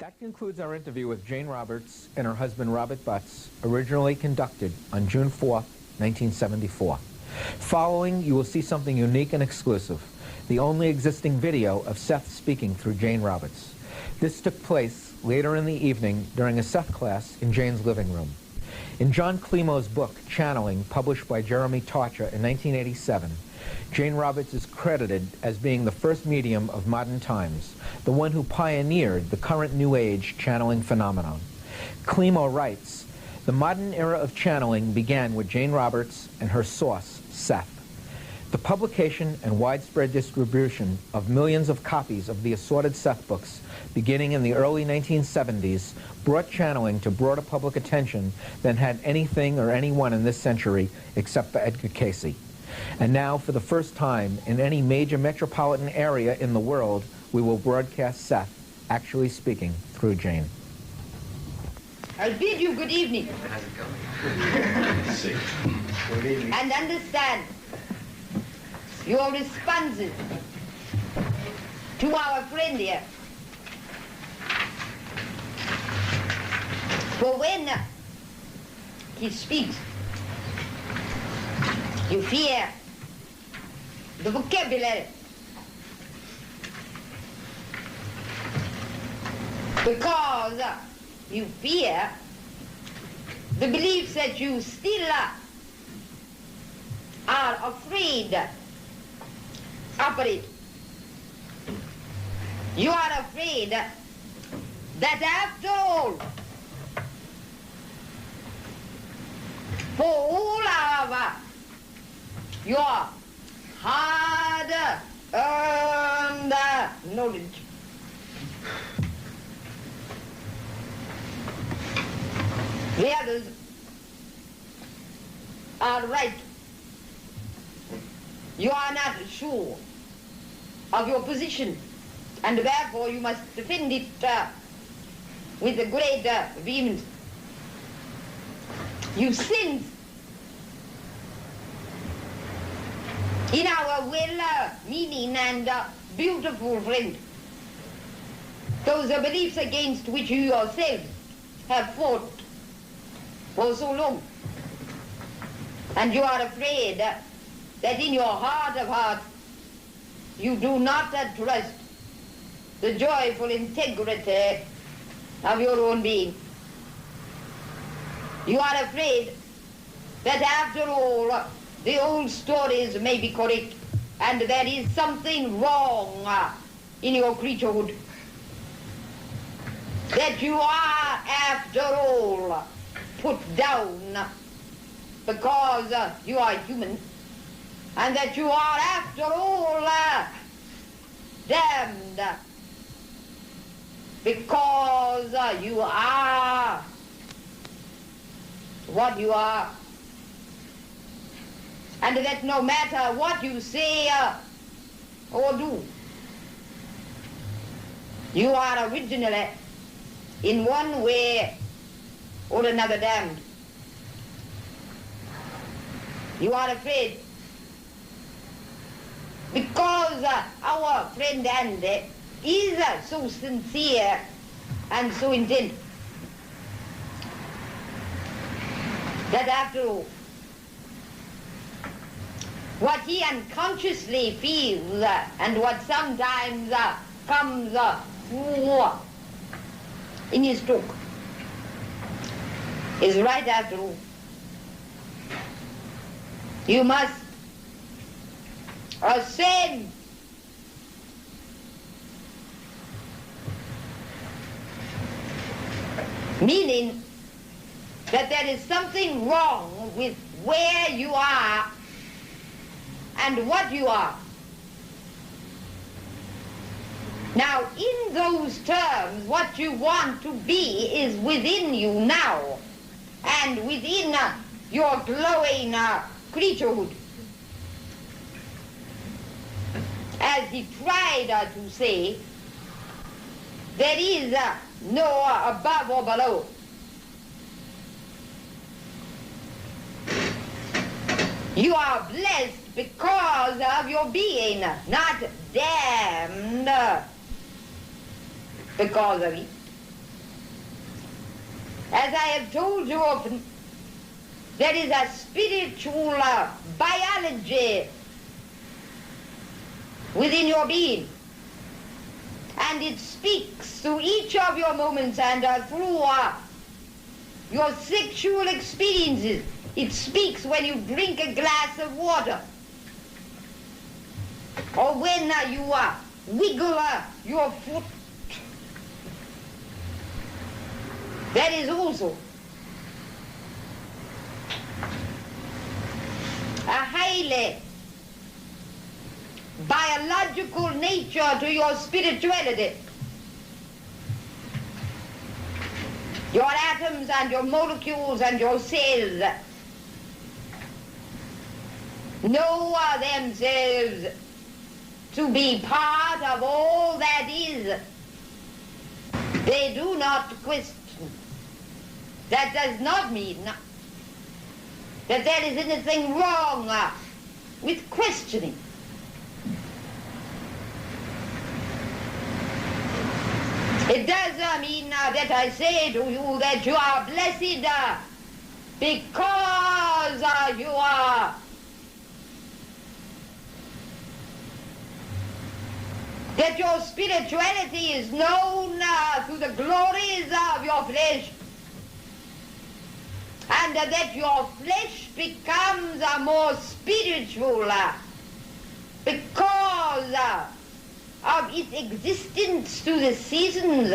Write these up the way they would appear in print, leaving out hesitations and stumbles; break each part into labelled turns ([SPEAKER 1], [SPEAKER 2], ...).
[SPEAKER 1] That concludes our interview with Jane Roberts and her husband Robert Butts, originally conducted on June 4, 1974. Following, you will see something unique and exclusive, the only existing video of Seth speaking through Jane Roberts. This took place later in the evening during a Seth class in Jane's living room. In John Climo's book, Channeling, published by Jeremy Tarcher in 1987, Jane Roberts is credited as being the first medium of modern times, the one who pioneered the current New Age channeling phenomenon. Climo writes, "The modern era of channeling began with Jane Roberts and her source, Seth. The publication and widespread distribution of millions of copies of the assorted Seth books beginning in the early 1970s brought channeling to broader public attention than had anything or anyone in this century except for Edgar Cayce. And now, for the first time in any major metropolitan area in the world, we will broadcast Seth actually speaking through Jane."
[SPEAKER 2] I bid you good evening.
[SPEAKER 3] How's it going?
[SPEAKER 1] Good evening.
[SPEAKER 2] And understand your responses to our friend here. For when he speaks, you fear the vocabulary. Because you fear the beliefs that you still are afraid operate. You are afraid that after all, for all of your hard-earned knowledge, the others are right. You are not sure of your position, and therefore you must defend it with a great vehemence. You sense in our well-meaning and beautiful friend those beliefs against which you yourself have fought for so long. And you are afraid that in your heart of hearts you do not trust the joyful integrity of your own being. You are afraid that after all the old stories may be correct and there is something wrong in your creaturehood. That you are after all put down because you are human, and that you are after all damned because you are what you are, and that no matter what you say or do, you are originally in one way or another damned. You are afraid because our friend Andy is so sincere and so intent that after all, what he unconsciously feels and what sometimes comes through in his talk is right after all. You must ascend meaning that there is something wrong with where you are and what you are. Now, in those terms, what you want to be is within you now and within your glowing creaturehood. As he tried to say, there is no above or below. You are blessed because of your being, not damned because of it. As I have told you often, there is a spiritual biology within your being. And it speaks through each of your moments and through your sexual experiences. It speaks when you drink a glass of water, or when you wiggle your foot. That is also a highly biological nature to your spirituality. Your atoms and your molecules and your cells know themselves to be part of all that is. They do not question. That does not mean that there is anything wrong with questioning. It does mean that I say to you that you are blessed because you are that your spirituality is known through the glories of your flesh, and that your flesh becomes more spiritual because of its existence through the seasons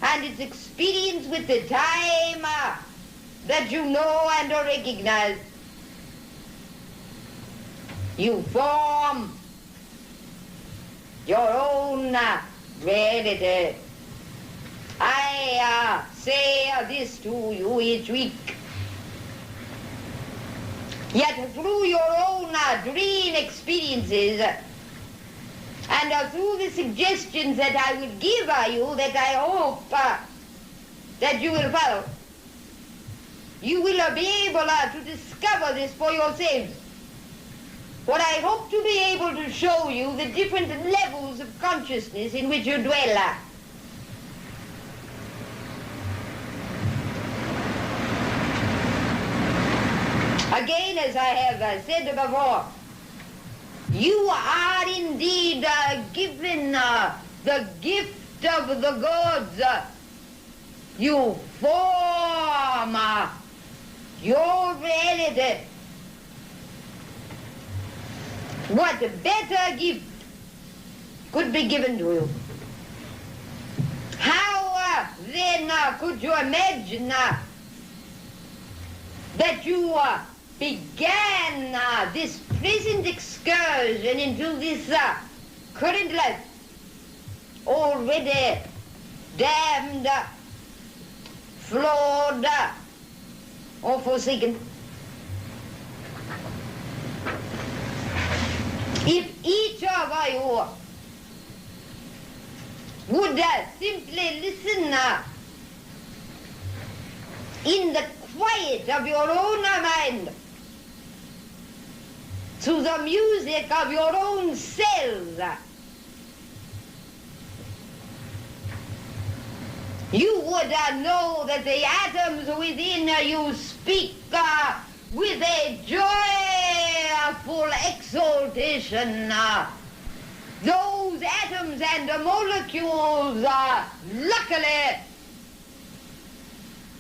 [SPEAKER 2] and its experience with the time that you know and recognize. You form your own reality. I say this to you each week. Yet through your own dream experiences and through the suggestions that I will give you, that I hope that you will follow, you will be able to discover this for yourselves. What I hope to be able to show you the different levels of consciousness in which you dwell. Again, as I have said before, you are indeed given the gift of the gods. You form your reality. What better gift could be given to you? How then could you imagine that you began this present excursion into this current life, already damned, flawed, or forsaken? If each of you would simply listen in the quiet of your own mind to the music of your own cells, you would know that the atoms within you speak with a joyful exultation. Those atoms and molecules, luckily,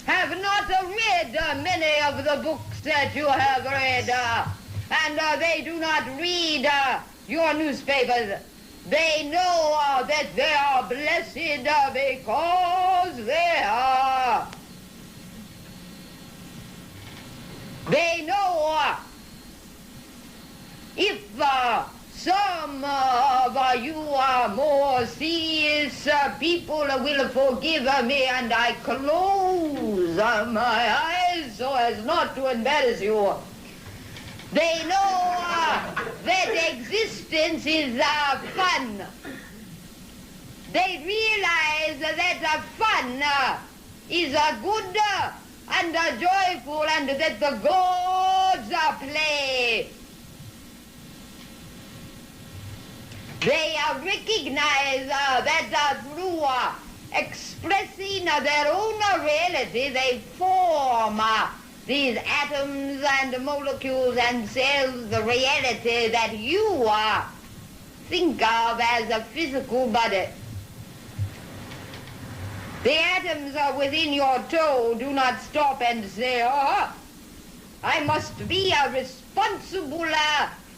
[SPEAKER 2] have not read many of the books that you have read, and they do not read your newspapers. They know that they are blessed because they are. They know if some of you are more serious people will forgive me, and I close my eyes so as not to embarrass you. They know that existence is fun. They realize that fun is good and joyful, and that the gods play. They recognize that through expressing in their own reality they form these atoms and molecules and cells, the reality that you think of as a physical body. The atoms within your toe do not stop and say, oh, I must be a responsible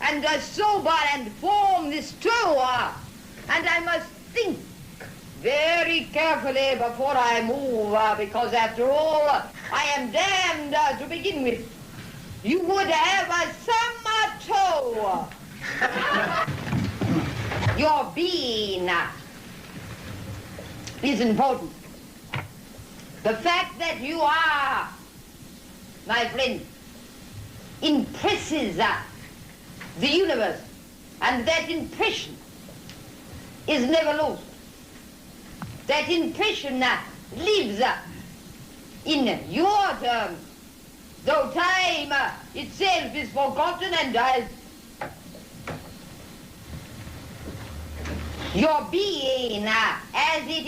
[SPEAKER 2] and sober and form this toe, and I must think very carefully before I move, because after all, I am damned to begin with. You would have some toe. Your being is important. The fact that you are, my friend, impresses the universe, and that impression is never lost. That impression lives in your terms, though time itself is forgotten and dies. Your being as it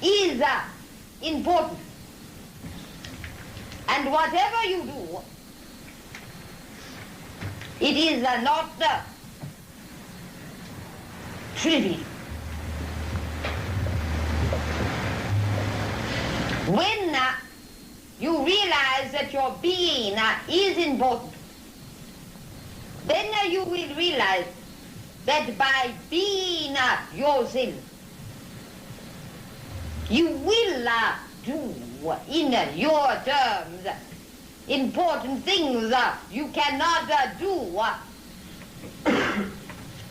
[SPEAKER 2] is important. And whatever you do, it is not trivial. When you realize that your being is important, then you will realize that by being yourself, you will do in your terms important things you cannot do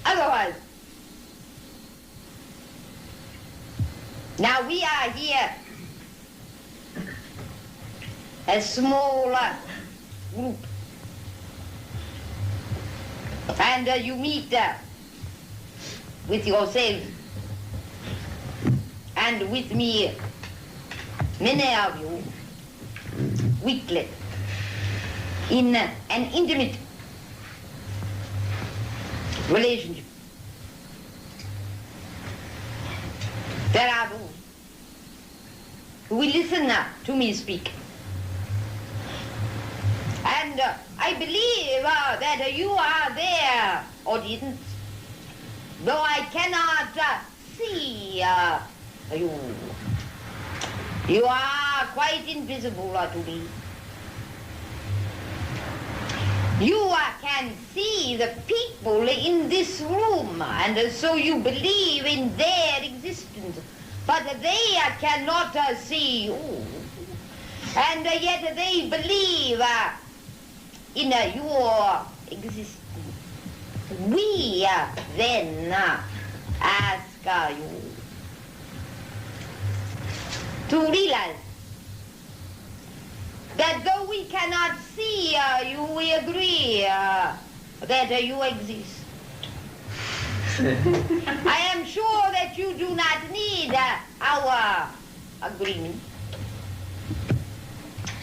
[SPEAKER 2] otherwise. Now we are here a small group, and you meet with yourself and with me, many of you, weekly, in an intimate relationship. There are those who will listen to me speak. And I believe that you are there, audience, though I cannot see you. You are quite invisible to me. You can see the people in this room, and so you believe in their existence, but they cannot see you. And yet they believe in your existence. We then ask you to realize that though we cannot see you, we agree that you exist. I am sure that you do not need our agreement.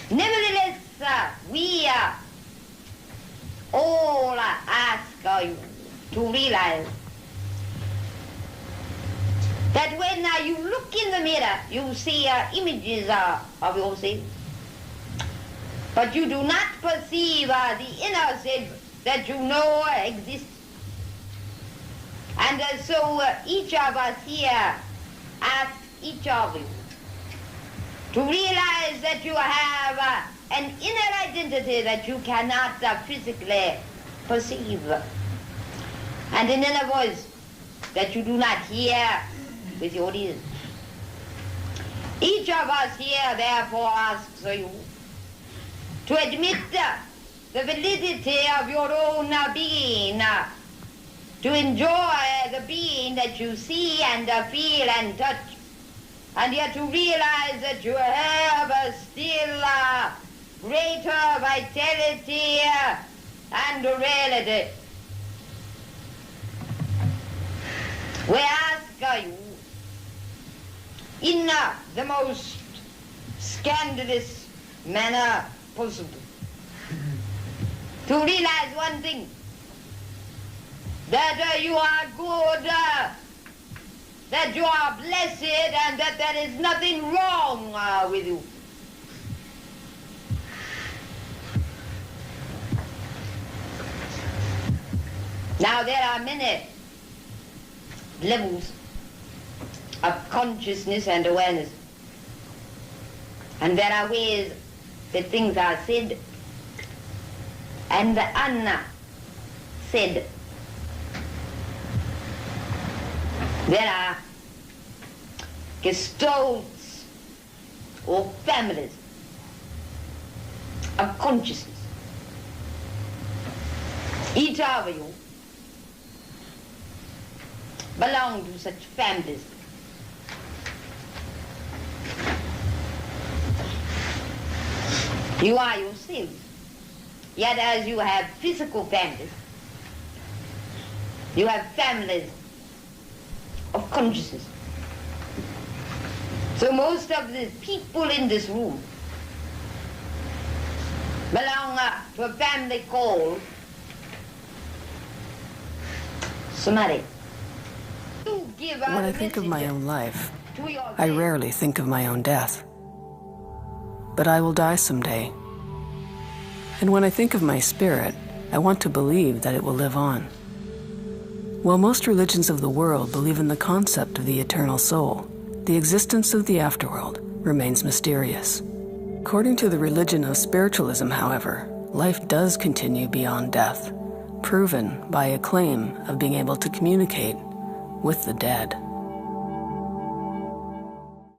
[SPEAKER 2] Nevertheless, we all ask you to realize that when you look in the mirror, you see images of yourself, but you do not perceive the inner self that you know exists. And so each of us here asks each of you to realize that you have an inner identity that you cannot physically perceive, and an inner voice that you do not hear with your ears. Each of us here therefore asks you to admit the validity of your own being, to enjoy the being that you see and feel and touch, and yet to realize that you have still greater vitality and reality. We ask you in the most scandalous manner possible to realize one thing, that you are good that you are blessed and that there is nothing wrong with you. Now there are many levels of consciousness and awareness. And there are ways that things are said and unsaid. There are gestalts or families of consciousness. Each of you belong to such families. You are yourselves. Yet as you have physical families, you have families of consciousness. So most of the people in this room belong to a family called Samadhi.
[SPEAKER 4] When I think of my own life, I rarely think of my own death. But I will die someday. And when I think of my spirit, I want to believe that it will live on. While most religions of the world believe in the concept of the eternal soul, the existence of the afterworld remains mysterious. According to the religion of spiritualism, however, life does continue beyond death, proven by a claim of being able to communicate with the dead.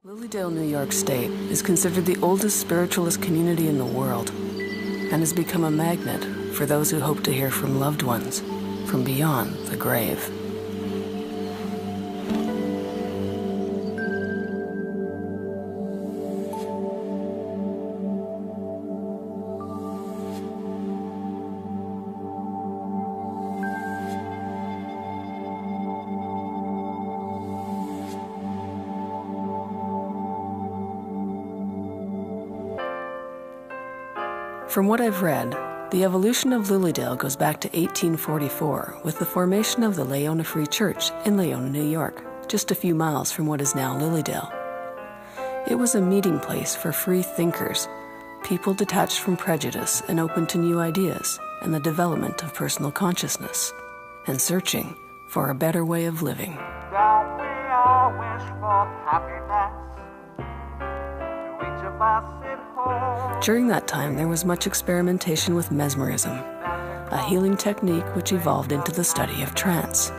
[SPEAKER 4] Lilydale, New York State is considered the oldest spiritualist community in the world and has become a magnet for those who hope to hear from loved ones from beyond the grave. From what I've read, the evolution of Lilydale goes back to 1844 with the formation of the Leona Free Church in Leona, New York, just a few miles from what is now Lilydale. It was a meeting place for free thinkers, people detached from prejudice and open to new ideas and the development of personal consciousness, and searching for a better way of living.
[SPEAKER 5] Don't we all wish for happiness? To each of us it holds.
[SPEAKER 4] During that time, there was much experimentation with mesmerism, a healing technique which evolved into the study of trance.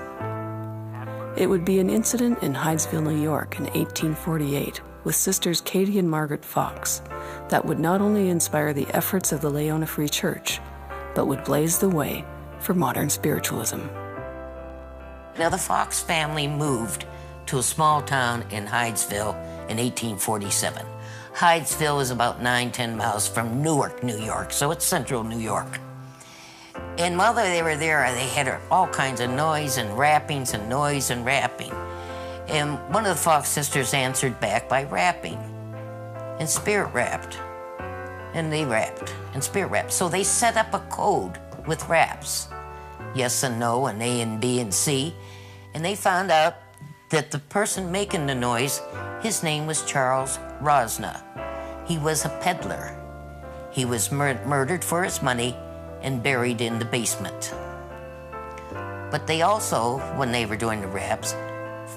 [SPEAKER 4] It would be an incident in Hydesville, New York in 1848 with sisters Katie and Margaret Fox that would not only inspire the efforts of the Leona Free Church, but would blaze the way for modern spiritualism.
[SPEAKER 6] Now, the Fox family moved to a small town in Hydesville in 1847. Hydesville is about 9-10 miles from Newark, New York, so it's central New York. And while they were there, they had all kinds of noise and rappings and noise and rapping. And one of the Fox sisters answered back by rapping, and spirit rapped. And they rapped, and spirit rapped. So they set up a code with raps, yes and no, and A and B and C. And they found out that the person making the noise, his name was Charles Rosna. He was a peddler. He was murdered for his money and buried in the basement. But they also, when they were doing the raps,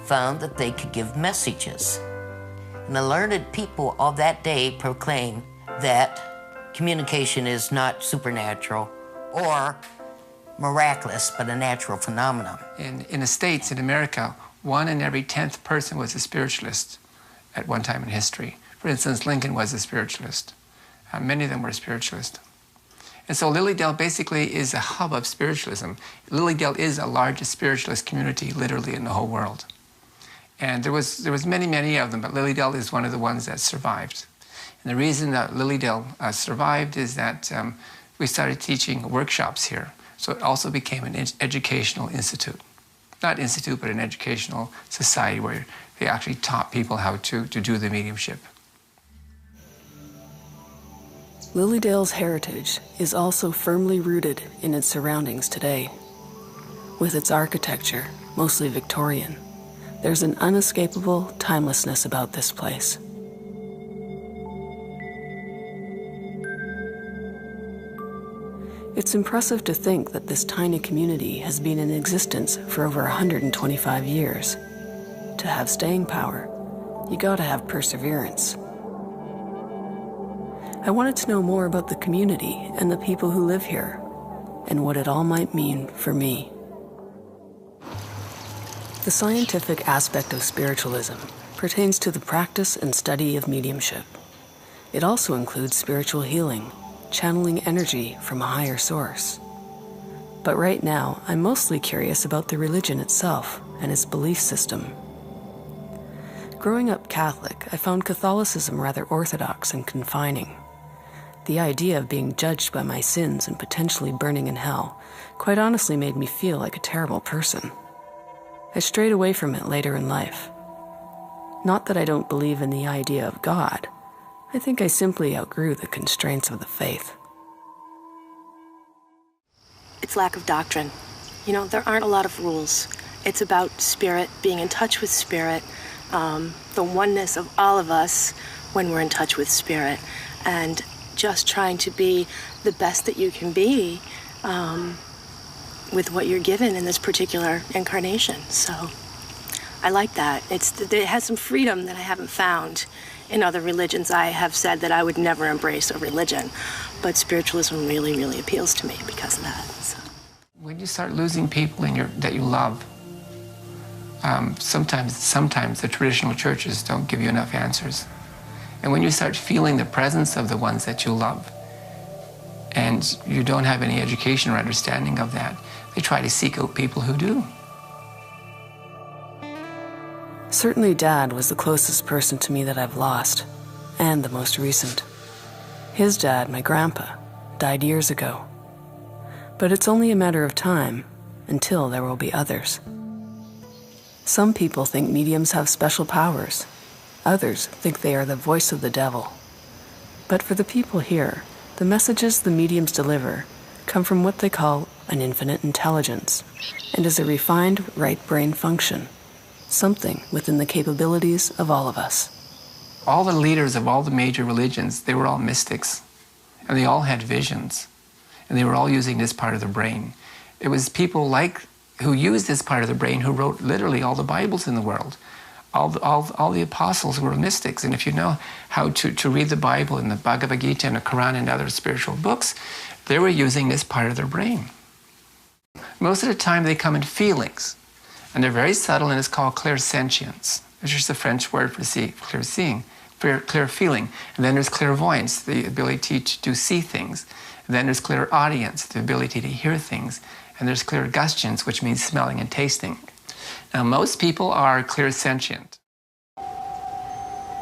[SPEAKER 6] found that they could give messages. And the learned people of that day proclaimed that communication is not supernatural or miraculous, but a natural phenomenon.
[SPEAKER 7] In the States, in America, 1 in every 10th person was a spiritualist at one time in history. For instance, Lincoln was a spiritualist. Many of them were spiritualists. And so Lilydale basically is a hub of spiritualism. Lilydale is the largest spiritualist community literally in the whole world. And there was many of them, but Lilydale is one of the ones that survived. And the reason that Lilydale survived is that we started teaching workshops here. So it also became an educational institute. Not institute, but an educational society where they actually taught people how to do the mediumship.
[SPEAKER 4] Lilydale's heritage is also firmly rooted in its surroundings today. With its architecture, mostly Victorian, There's an unescapable timelessness about this place. It's impressive to think that this tiny community has been in existence for over 125 years. To have staying power, you gotta have perseverance. I wanted to know more about the community and the people who live here, and what it all might mean for me. The scientific aspect of spiritualism pertains to the practice and study of mediumship. It also includes spiritual healing, channeling energy from a higher source. But right now, I'm mostly curious about the religion itself and its belief system. Growing up Catholic, I found Catholicism rather orthodox and confining. The idea of being judged by my sins and potentially burning in hell quite honestly made me feel like a terrible person. I strayed away from it later in life. Not that I don't believe in the idea of God. I think I simply outgrew the constraints of the faith.
[SPEAKER 8] It's lack of doctrine. You know, there aren't a lot of rules. It's about spirit, being in touch with spirit, the oneness of all of us when we're in touch with spirit, and just trying to be the best that you can be with what you're given in this particular incarnation. So I like that. It has some freedom that I haven't found in other religions. I have said that I would never embrace a religion, but spiritualism really, really appeals to me because of that. So.
[SPEAKER 7] When you start losing people that you love, sometimes the traditional churches don't give you enough answers. And when you start feeling the presence of the ones that you love, and you don't have any education or understanding of that, they try to seek out people who do.
[SPEAKER 4] Certainly Dad was the closest person to me that I've lost, and the most recent. His dad, my grandpa, died years ago. But it's only a matter of time until there will be others. Some people think mediums have special powers. Others think they are the voice of the devil. But for the people here, the messages the mediums deliver come from what they call an infinite intelligence, and is a refined right brain function. Something within the capabilities of all of us.
[SPEAKER 7] All the leaders of all the major religions, they were all mystics, and they all had visions, and they were all using this part of the brain. It was people who used this part of the brain who wrote literally all the Bibles in the world. All the apostles were mystics, and if you know how to read the Bible and the Bhagavad Gita and the Quran and other spiritual books, they were using this part of their brain. Most of the time they come in feelings. And they're very subtle, and it's called clairsentience. It's just the French word for clear seeing, clear feeling. And then there's clairvoyance, the ability to see things. And then there's clairaudience, the ability to hear things. And there's clairgustions, which means smelling and tasting. Now, most people are clairsentient.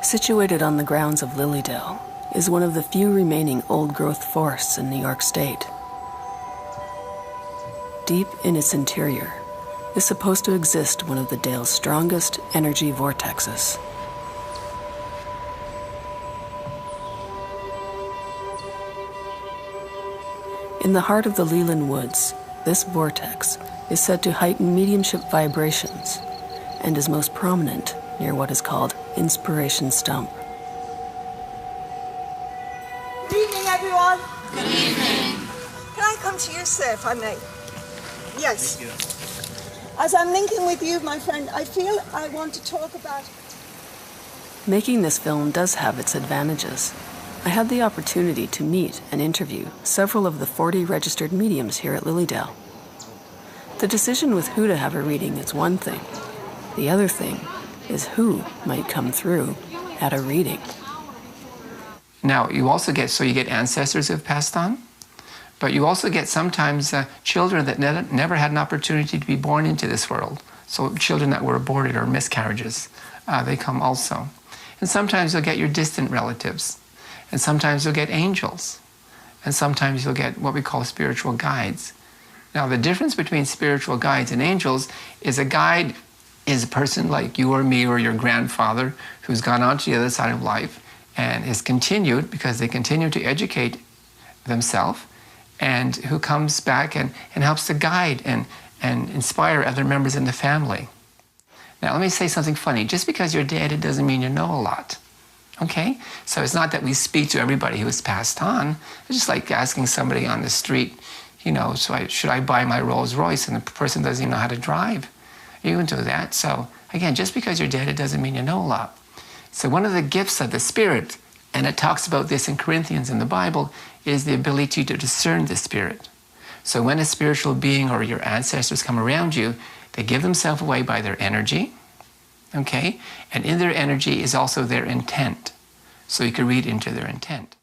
[SPEAKER 4] Situated on the grounds of Lilydale is one of the few remaining old-growth forests in New York State. Deep in its interior is supposed to exist one of the Dale's strongest energy vortexes. In the heart of the Leland Woods, this vortex is said to heighten mediumship vibrations and is most prominent near what is called Inspiration Stump.
[SPEAKER 9] Good evening, everyone. Good evening. Can I come to you, sir, if I may? Yes. Thank you. As I'm linking with you, my friend, I feel I want to talk about...
[SPEAKER 4] Making this film does have its advantages. I had the opportunity to meet and interview several of the 40 registered mediums here at Lilydale. The decision with who to have a reading is one thing. The other thing is who might come through at a reading.
[SPEAKER 7] Now, you also get ancestors who have passed on. But you also get sometimes children that never had an opportunity to be born into this world. So children that were aborted or miscarriages, they come also. And sometimes you'll get your distant relatives. And sometimes you'll get angels. And sometimes you'll get what we call spiritual guides. Now, the difference between spiritual guides and angels is a guide is a person like you or me or your grandfather who's gone on to the other side of life and has continued because they continue to educate themselves, and who comes back and helps to guide and inspire other members in the family. Now, let me say something funny. Just because you're dead, it doesn't mean you know a lot. Okay? So it's not that we speak to everybody who has passed on. It's just like asking somebody on the street, you know, should I buy my Rolls Royce? And the person doesn't even know how to drive. You can do that. So, again, just because you're dead, it doesn't mean you know a lot. So one of the gifts of the Spirit, and it talks about this in Corinthians in the Bible, is the ability to discern the Spirit. So when a spiritual being or your ancestors come around you, they give themselves away by their energy, okay? And in their energy is also their intent. So you can read into their intent.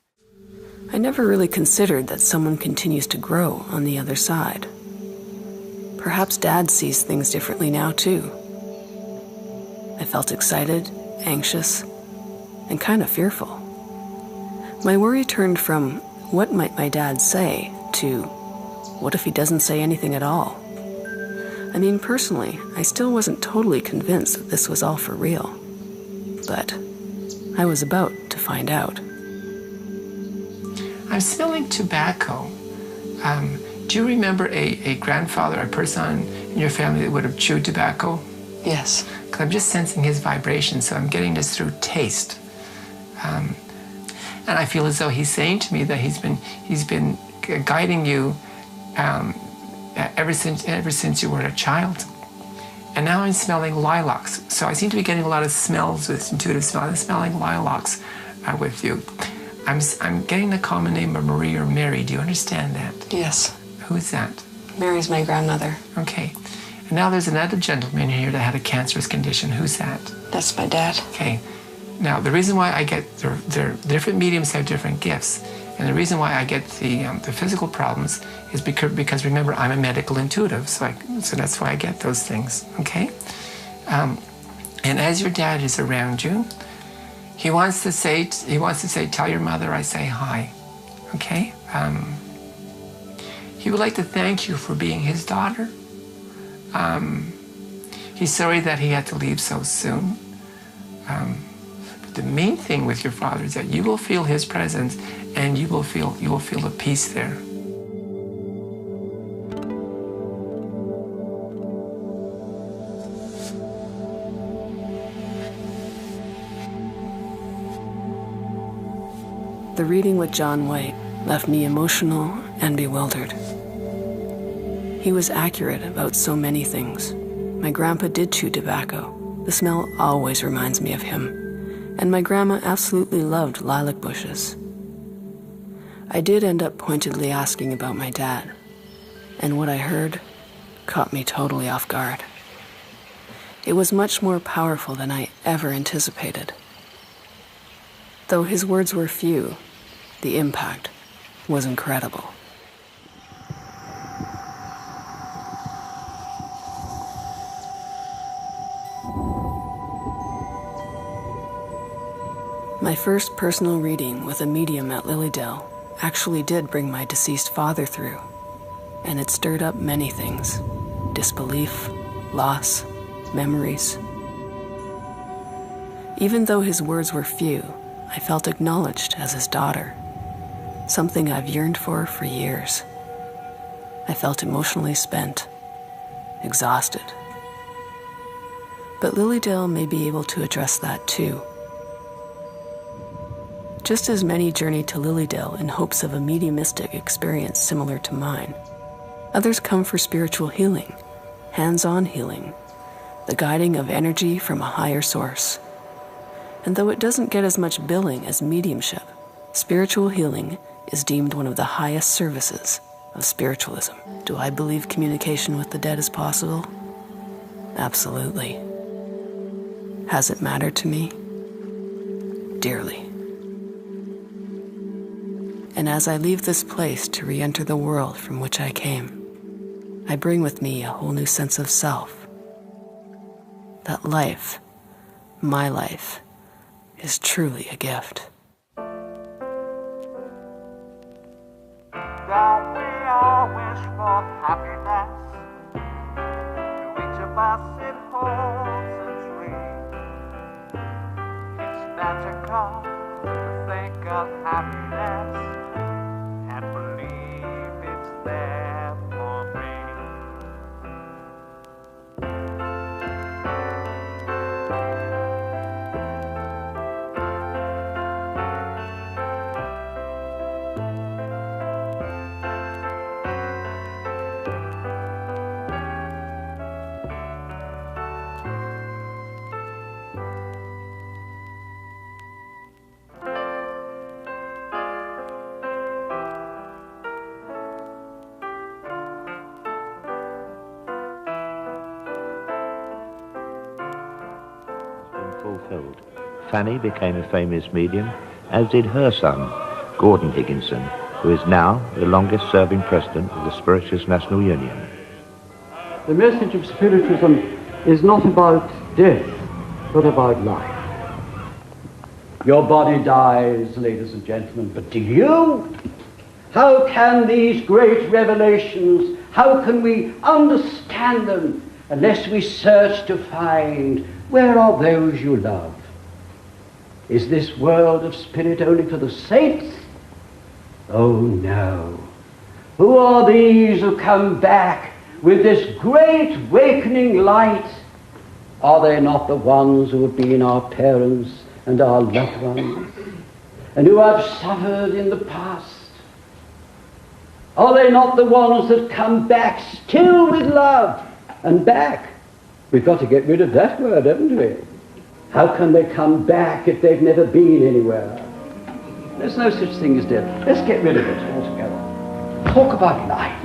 [SPEAKER 4] I never really considered that someone continues to grow on the other side. Perhaps Dad sees things differently now, too. I felt excited, anxious, and kind of fearful. My worry turned from, what might my dad say, to, what if he doesn't say anything at all? I mean, personally, I still wasn't totally convinced that this was all for real. But I was about to find out.
[SPEAKER 7] I'm smelling tobacco. Do you remember a grandfather, a person in your family that would have chewed tobacco?
[SPEAKER 4] Yes.
[SPEAKER 7] Because I'm just sensing his vibration, so I'm getting this through taste. And I feel as though he's saying to me that he's been guiding you ever since you were a child. And now I'm smelling lilacs. So I seem to be getting a lot of smells with intuitive smell. I'm smelling lilacs with you. I'm getting the common name of Marie or Mary. Do you understand that?
[SPEAKER 4] Yes.
[SPEAKER 7] Who's that?
[SPEAKER 4] Mary's my grandmother.
[SPEAKER 7] Okay. And now there's another gentleman here that had a cancerous condition. Who's that?
[SPEAKER 4] That's my dad.
[SPEAKER 7] Okay. Now, the reason why I get, their different mediums have different gifts. And the reason why I get the physical problems is because remember, I'm a medical intuitive. So that's why I get those things, okay? And as your dad is around you, he wants to say, tell your mother I say hi, okay? He would like to thank you for being his daughter. He's sorry that he had to leave so soon. But the main thing with your father is that you will feel his presence and you will feel the peace there.
[SPEAKER 4] The reading with John White left me emotional and bewildered. He was accurate about so many things. My grandpa did chew tobacco. The smell always reminds me of him. And my grandma absolutely loved lilac bushes. I did end up pointedly asking about my dad, and what I heard caught me totally off guard. It was much more powerful than I ever anticipated. Though his words were few, the impact was incredible. My first personal reading with a medium at Lilydale actually did bring my deceased father through, and it stirred up many things: disbelief, loss, memories. Even though his words were few, I felt acknowledged as his daughter, something I've yearned for years. I felt emotionally spent, exhausted. But Lilydale may be able to address that too. Just as many journey to Lilydale in hopes of a mediumistic experience similar to mine, others come for spiritual healing, hands-on healing, the guiding of energy from a higher source. And though it doesn't get as much billing as mediumship, spiritual healing is deemed one of the highest services of spiritualism. Do I believe communication with the dead is possible? Absolutely. Has it mattered to me? Dearly. And as I leave this place to re-enter the world from which I came, I bring with me a whole new sense of self. That life, my life, is truly a gift.
[SPEAKER 5] Don't we all wish for happiness? To each of us it holds a dream. It's magical to think of happiness and believe it's there for me.
[SPEAKER 10] fulfilled. Fanny became a famous medium, as did her son, Gordon Higginson, who is now the longest-serving president of the Spiritualist National Union.
[SPEAKER 11] The message of Spiritualism is not about death, but about life. Your body dies, ladies and gentlemen, but do you? How can these great revelations, how can we understand them unless we search to find where are those you love? Is this world of spirit only for the saints? Oh no. Who are these who come back with this great awakening light? Are they not the ones who have been our parents and our loved ones, and who have suffered in the past? Are they not the ones that come back still with love and back? We've got to get rid of that word, haven't we? How can they come back if they've never been anywhere? There's no such thing as death. Let's get rid of it altogether. Talk about life.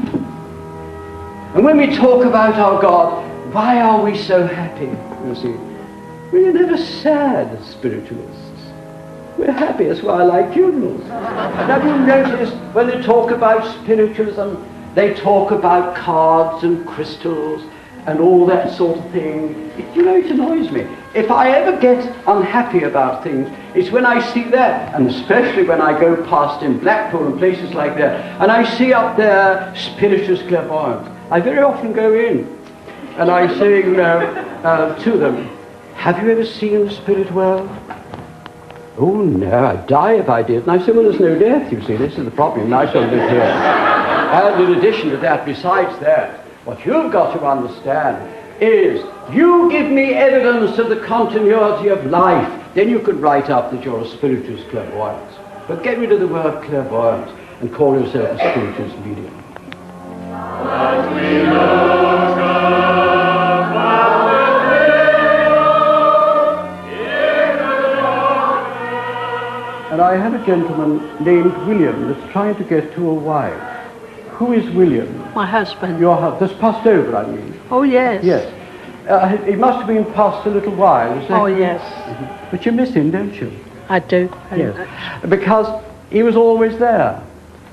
[SPEAKER 11] And when we talk about our God, why are we so happy? You see, we're never sad as spiritualists. We're happy. That's why I like funerals. And have you noticed when they talk about spiritualism, they talk about cards and crystals and all that sort of thing? It annoys me. If I ever get unhappy about things, it's when I see that, and especially when I go past in Blackpool and places like that, and I see up there spiritualist clairvoyants. I very often go in, and I say, to them, have you ever seen the spirit world? Oh no, I'd die if I did. And I say, well, there's no death, you see, this is the problem, I shall live here. And in addition to that, besides that, what you've got to understand is, you give me evidence of the continuity of life, then you could write up that you're a spiritualist clairvoyant. But get rid of the word clairvoyant and call yourself a spiritualist medium. And I have a gentleman named William that's trying to get to a wife. Who is William?
[SPEAKER 12] My husband.
[SPEAKER 11] Your husband. That's passed over, I mean.
[SPEAKER 12] Oh, yes.
[SPEAKER 11] Yes. He must have been passed a little while, is that
[SPEAKER 12] Oh,
[SPEAKER 11] correct?
[SPEAKER 12] yes.
[SPEAKER 11] Mm-hmm. But you miss him, don't you?
[SPEAKER 12] I do.
[SPEAKER 11] Yes. Because he was always there.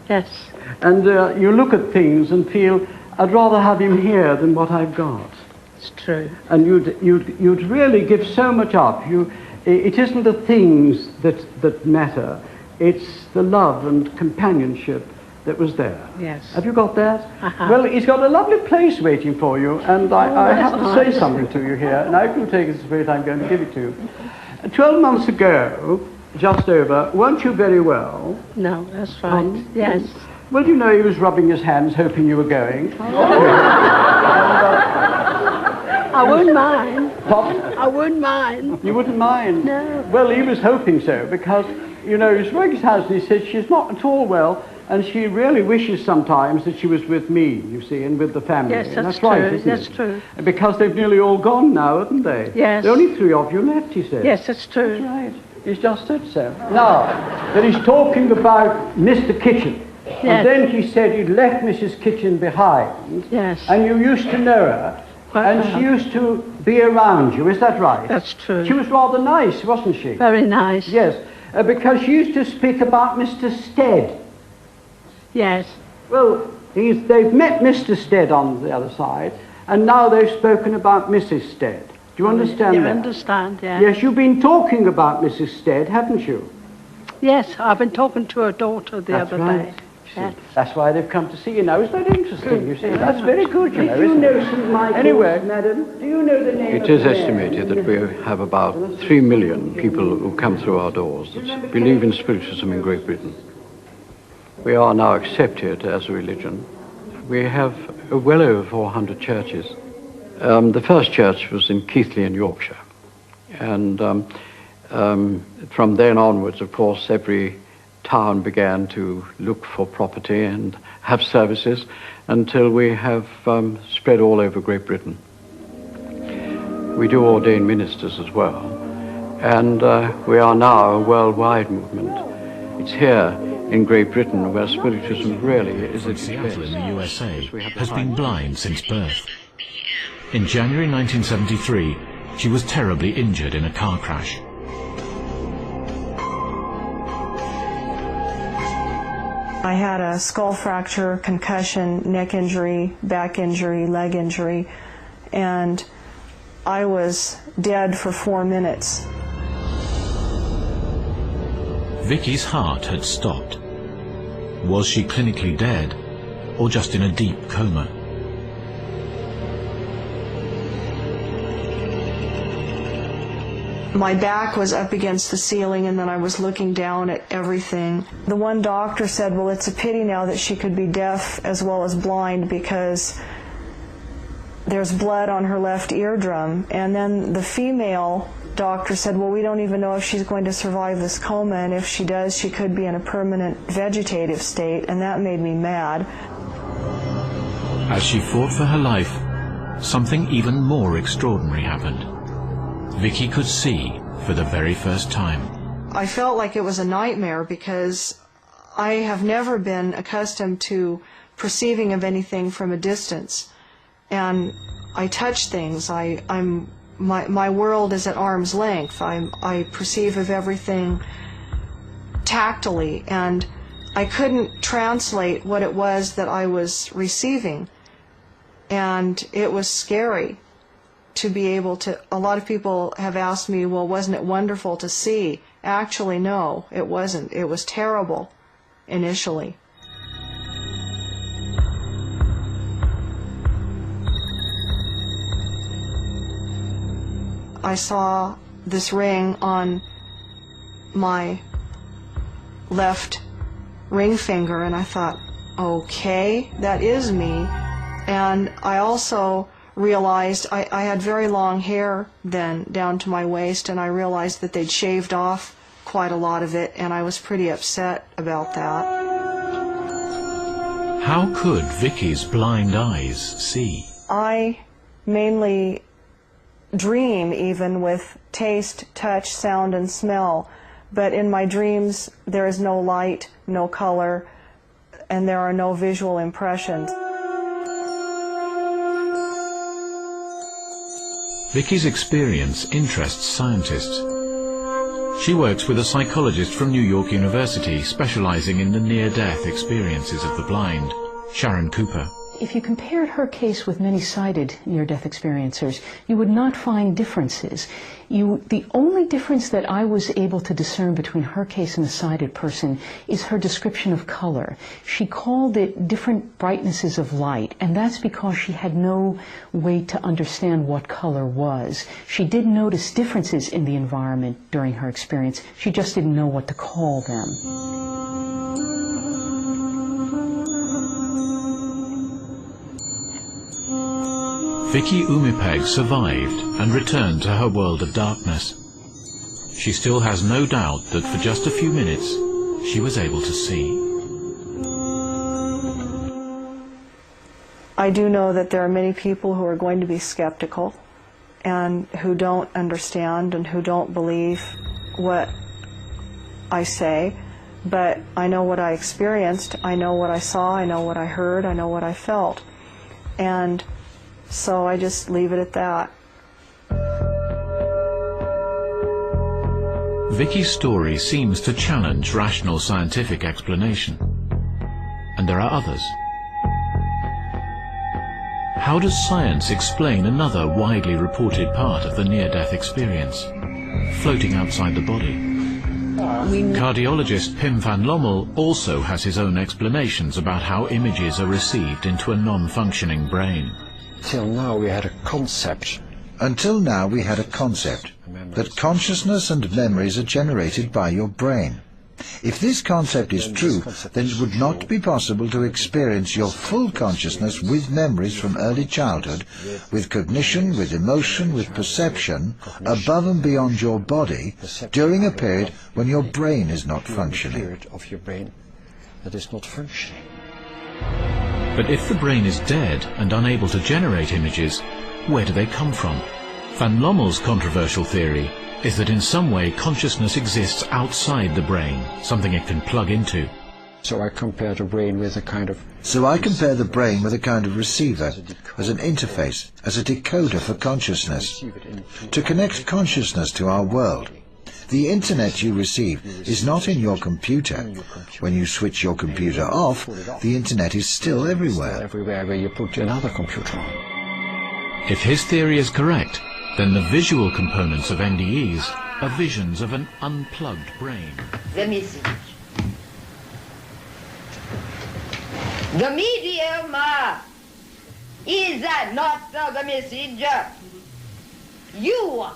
[SPEAKER 12] Yes.
[SPEAKER 11] And you look at things and feel, I'd rather have him here than what I've got.
[SPEAKER 12] It's true.
[SPEAKER 11] And you'd really give so much up. It isn't the things that matter. It's the love and companionship that was there.
[SPEAKER 12] Yes.
[SPEAKER 11] Have you got that?
[SPEAKER 12] Uh-huh.
[SPEAKER 11] Well, he's got a lovely place waiting for you, and I have to say something to you here. Now, if you take it straight, I'm going to give it to you. 12 months ago, just over, weren't you very well?
[SPEAKER 12] No, that's right. Yes.
[SPEAKER 11] Well, you know, he was rubbing his hands, hoping you were going.
[SPEAKER 12] I wouldn't mind.
[SPEAKER 11] Pardon?
[SPEAKER 12] I wouldn't mind.
[SPEAKER 11] You wouldn't mind?
[SPEAKER 12] No.
[SPEAKER 11] Well, he was hoping so, because, you know, he was rubbing his hands and he said she's not at all well, and she really wishes sometimes that she was with me, you see, and with the family.
[SPEAKER 12] Yes,
[SPEAKER 11] and
[SPEAKER 12] that's
[SPEAKER 11] right,
[SPEAKER 12] true.
[SPEAKER 11] isn't
[SPEAKER 12] That's
[SPEAKER 11] it?
[SPEAKER 12] true.
[SPEAKER 11] Because they've nearly all gone now, haven't they?
[SPEAKER 12] Yes.
[SPEAKER 11] There are only 3 of you left, he said.
[SPEAKER 12] Yes, that's true.
[SPEAKER 11] That's right. He's just said so. Now, that he's talking about Mr. Kitchen.
[SPEAKER 12] Yes.
[SPEAKER 11] And then he said you'd left Mrs. Kitchen behind.
[SPEAKER 12] Yes.
[SPEAKER 11] And you used to know her. And she used to be around you, is that right?
[SPEAKER 12] That's true.
[SPEAKER 11] She was rather nice, wasn't she?
[SPEAKER 12] Very nice.
[SPEAKER 11] Yes, because she used to speak about Mr. Stead.
[SPEAKER 12] Yes.
[SPEAKER 11] Well, they've met Mr. Stead on the other side, and now they've spoken about Mrs. Stead. Do you understand
[SPEAKER 12] You
[SPEAKER 11] that?
[SPEAKER 12] understand, yeah.
[SPEAKER 11] Yes, you've been talking about Mrs. Stead, haven't you?
[SPEAKER 12] Yes, I've been talking to her daughter the
[SPEAKER 11] That's
[SPEAKER 12] other
[SPEAKER 11] right.
[SPEAKER 12] day. Yes.
[SPEAKER 11] That's why they've come to see you now. Isn't that interesting, you see? That's very good, you know,
[SPEAKER 9] Did you
[SPEAKER 11] isn't
[SPEAKER 9] know
[SPEAKER 11] it?
[SPEAKER 9] St. Michael's,
[SPEAKER 11] Anyway,
[SPEAKER 9] madam? Do you know the name
[SPEAKER 13] It
[SPEAKER 9] of
[SPEAKER 13] is
[SPEAKER 9] the man?
[SPEAKER 13] estimated that we have about 3 million people who come through our doors that believe in spiritualism in Great Britain. We are now accepted as a religion. We have well over 400 churches. The first church was in Keighley in Yorkshire. And from then onwards, of course, every town began to look for property and have services until we have spread all over Great Britain. We do ordain ministers as well, and we are now a worldwide movement. It's here in Great Britain where spiritualism really is at its best.
[SPEAKER 14] Seattle in the USA has been blind since birth. In January 1973, She was terribly injured in a car crash.
[SPEAKER 15] I had a skull fracture, concussion, neck injury, back injury, leg injury, and I was dead for 4 minutes.
[SPEAKER 14] Vicky's heart had stopped. Was she clinically dead, or just in a deep coma?
[SPEAKER 15] My back was up against the ceiling, and then I was looking down at everything. The one doctor said, well, it's a pity now that she could be deaf as well as blind because there's blood on her left eardrum. And then the female doctor said, well, we don't even know if she's going to survive this coma, and if she does, she could be in a permanent vegetative state, and that made me mad.
[SPEAKER 14] As she fought for her life, something even more extraordinary happened. Vicky could see for the very first time.
[SPEAKER 15] I felt like it was a nightmare because I have never been accustomed to perceiving of anything from a distance. And I touch things. My world is at arm's length. I perceive of everything tactily, and I couldn't translate what it was that I was receiving. And it was scary to be able to, a lot of people have asked me, well, wasn't it wonderful to see? Actually, no, it wasn't. It was terrible initially. I saw this ring on my left ring finger, and I thought, okay, that is me. And I also realized I had very long hair then down to my waist, and I realized that they'd shaved off quite a lot of it, and I was pretty upset about that.
[SPEAKER 14] How could Vicky's blind eyes see?
[SPEAKER 15] I mainly dream even with taste, touch, sound, and smell, but in my dreams there is no light, no color, and there are no visual impressions.
[SPEAKER 14] Vicky's experience interests scientists. She works with a psychologist from New York University specializing in the near-death experiences of the blind, Sharon Cooper.
[SPEAKER 16] If you compared her case with many sighted near-death experiencers, you would not find differences. The only difference that I was able to discern between her case and a sighted person is her description of color. She called it different brightnesses of light, and that's because she had no way to understand what color was. She did notice differences in the environment during her experience. She just didn't know what to call them.
[SPEAKER 14] Vicky Umipeg survived and returned to her world of darkness. She still has no doubt that for just a few minutes she was able to see.
[SPEAKER 15] I do know that there are many people who are going to be skeptical and who don't understand and who don't believe what I say, but I know what I experienced, I know what I saw, I know what I heard, I know what I felt. And so I just leave it at that.
[SPEAKER 14] Vicky's story seems to challenge rational scientific explanation. And there are others. How does science explain another widely reported part of the near-death experience, floating outside the body? Cardiologist Pim van Lommel also has his own explanations about how images are received into a non-functioning brain.
[SPEAKER 17] Until now we had a concept
[SPEAKER 18] that consciousness and memories are generated by your brain. If this concept is true, then it would not be possible to experience your full consciousness with memories from early childhood, with cognition, with emotion, with perception, above and beyond your body, during a period when your brain is not functioning.
[SPEAKER 14] But if the brain is dead and unable to generate images, where do they come from? Van Lommel's controversial theory is that in some way consciousness exists outside the brain, something it can plug into.
[SPEAKER 17] So I compare the brain with a kind of
[SPEAKER 18] receiver, as an interface, as a decoder for consciousness, to connect consciousness to our world. The internet you receive is not in your computer. When you switch your computer off, the internet is still everywhere.
[SPEAKER 17] Everywhere where you put another computer on.
[SPEAKER 14] If his theory is correct, then the visual components of NDEs are visions of an unplugged brain.
[SPEAKER 2] The message. The medium is not the message. You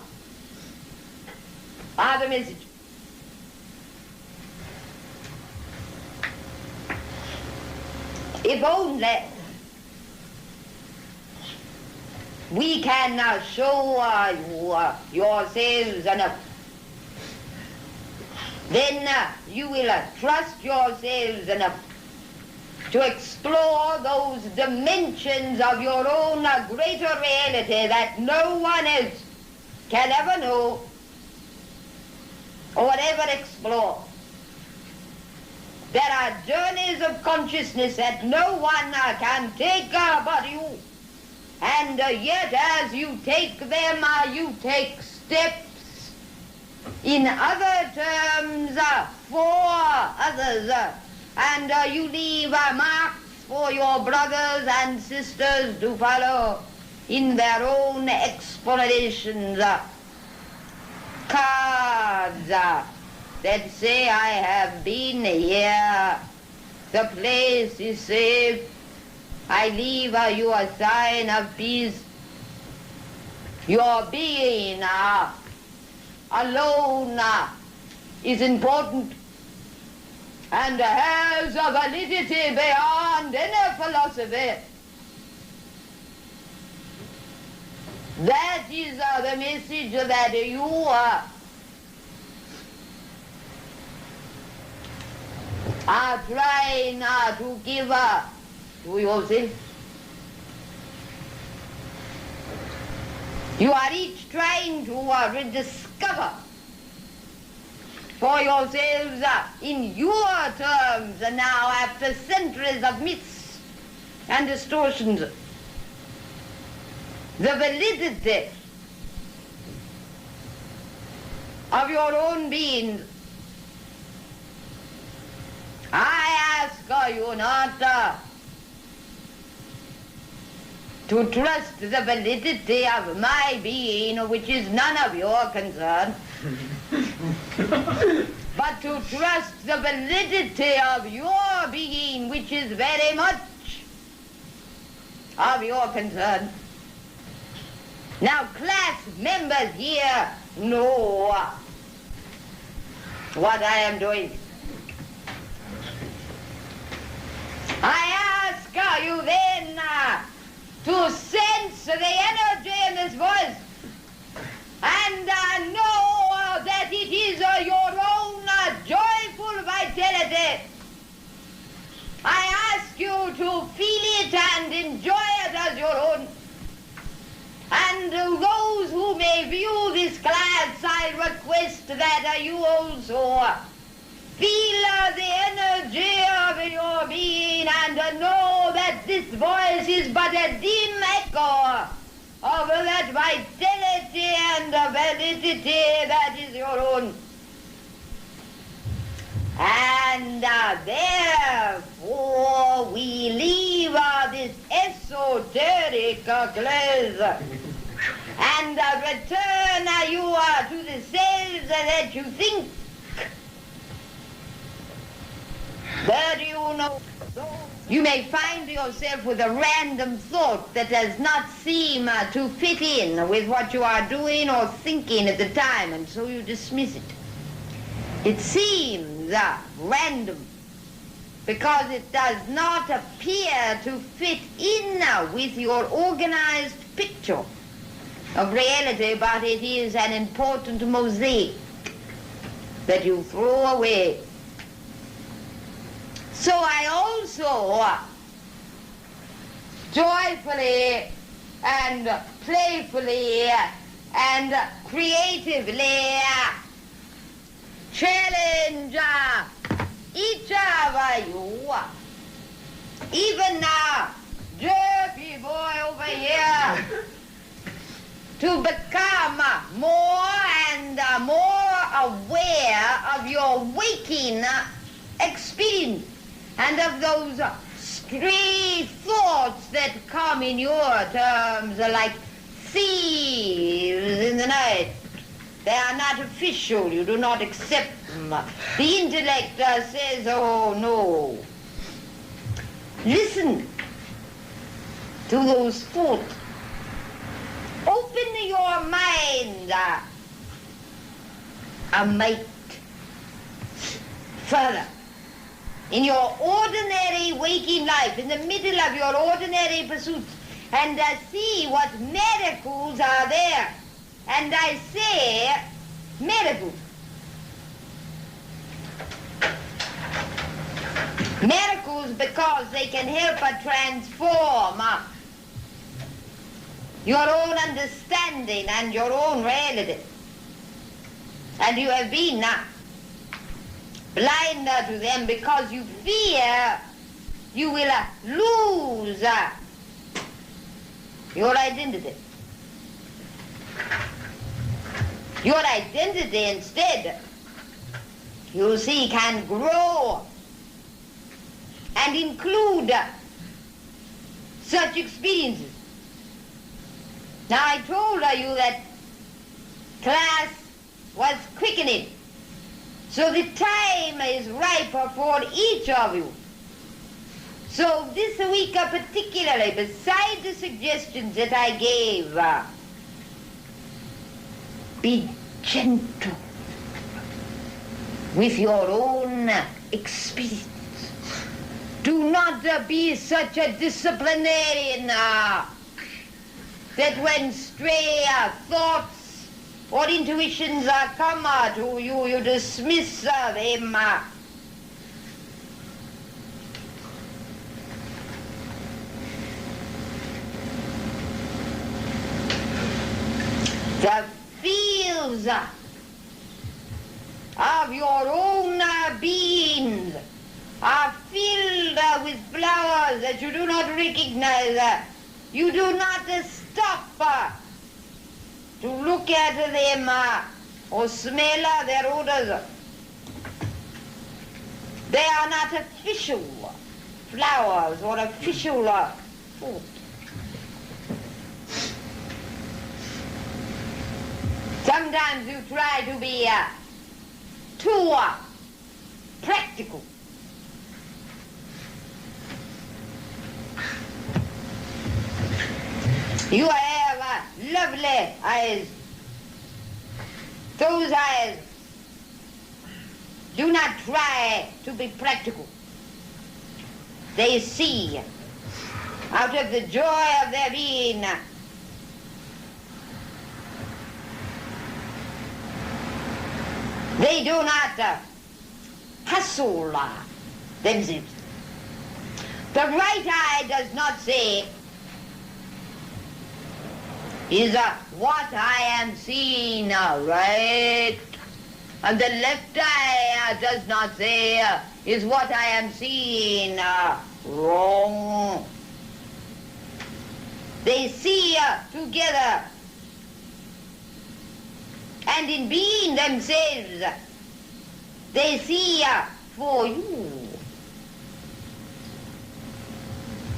[SPEAKER 2] are the message. If only we can show yourselves enough, then you will trust yourselves enough to explore those dimensions of your own greater reality that no one else can ever know or ever explore. There are journeys of consciousness that no one can take but you. And yet as you take them, you take steps in other terms for others. And you leave marks for your brothers and sisters to follow in their own explorations. Cards that say, I have been here, the place is safe, I leave you a sign of peace. Your being alone is important and has a validity beyond any philosophy. That is the message that you are trying to give to yourself. You are each trying to rediscover for yourselves in your terms now, after centuries of myths and distortions, the validity of your own beings. I ask you not to trust the validity of my being, which is none of your concern, but to trust the validity of your being, which is very much of your concern. Now, class members here know what I am doing. I ask you then to sense the energy in this voice and know that it is your own joyful vitality. I ask you to feel it and enjoy it as your own. And those who may view this class, I request that you also feel the energy of your being and know that this voice is but a dim echo of that vitality and validity that is your own. And therefore we leave this esoteric class and return you to the selves that you think that you know. You may find yourself with a random thought that does not seem to fit in with what you are doing or thinking at the time, and so you dismiss it. It seems random because it does not appear to fit in with your organized picture of reality, but it is an important mosaic that you throw away. So I also joyfully and playfully and creatively challenge each of you, even now, derpy boy over here, to become more and more aware of your waking experience and of those stray thoughts that come in your terms like thieves in the night. They are not official. You do not accept them. The intellect says, oh, no. Listen to those thoughts. Open your mind a mite further. In your ordinary waking life, in the middle of your ordinary pursuits, and see what miracles are there. And I say miracles. Miracles because they can help transform your own understanding and your own reality. And you have been blind to them because you fear you will lose your identity. Your identity instead, you see, can grow and include such experiences. Now I told you that class was quickening, so the time is ripe for each of you. So this week particularly, beside the suggestions that I gave, be gentle with your own experience. Do not be such a disciplinarian that when stray thoughts or intuitions come to you, you dismiss them. The fields of your own beings are filled with flowers that you do not recognize. You do not stop to look at them or smell their odors. They are not official flowers or official food. Sometimes you try to be too practical. You have lovely eyes. Those eyes do not try to be practical. They see out of the joy of their being. They do not hustle themselves. The right eye does not say, is what I am seeing right? And the left eye does not say, is what I am seeing wrong? They see together, and in being themselves, they see for you.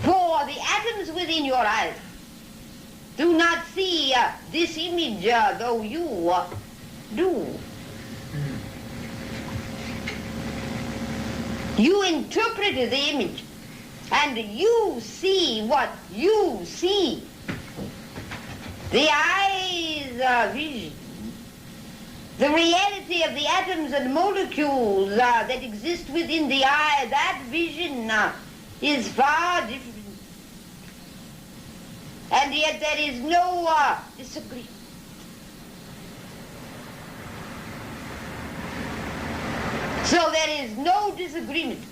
[SPEAKER 2] For the atoms within your eyes do not see this image, though you do. You interpret the image, and you see what you see. The eye's vision, the reality of the atoms and molecules that exist within the eye, that vision is far different. And yet there is no disagreement. So there is no disagreement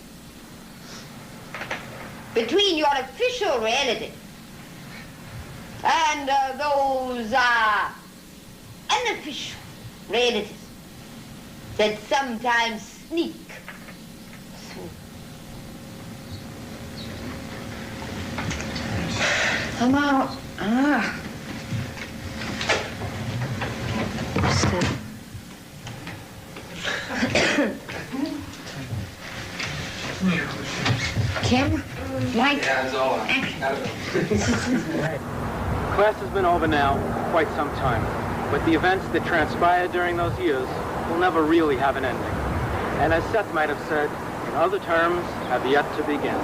[SPEAKER 2] between your official reality and those unofficial realities that sometimes Come out. Ah. Sit. Camera? Light?
[SPEAKER 3] Yeah, it's all on.
[SPEAKER 19] Class has been over now for quite some time, but the events that transpired during those years will never really have an ending. And as Seth might have said, in other terms, have yet to begin.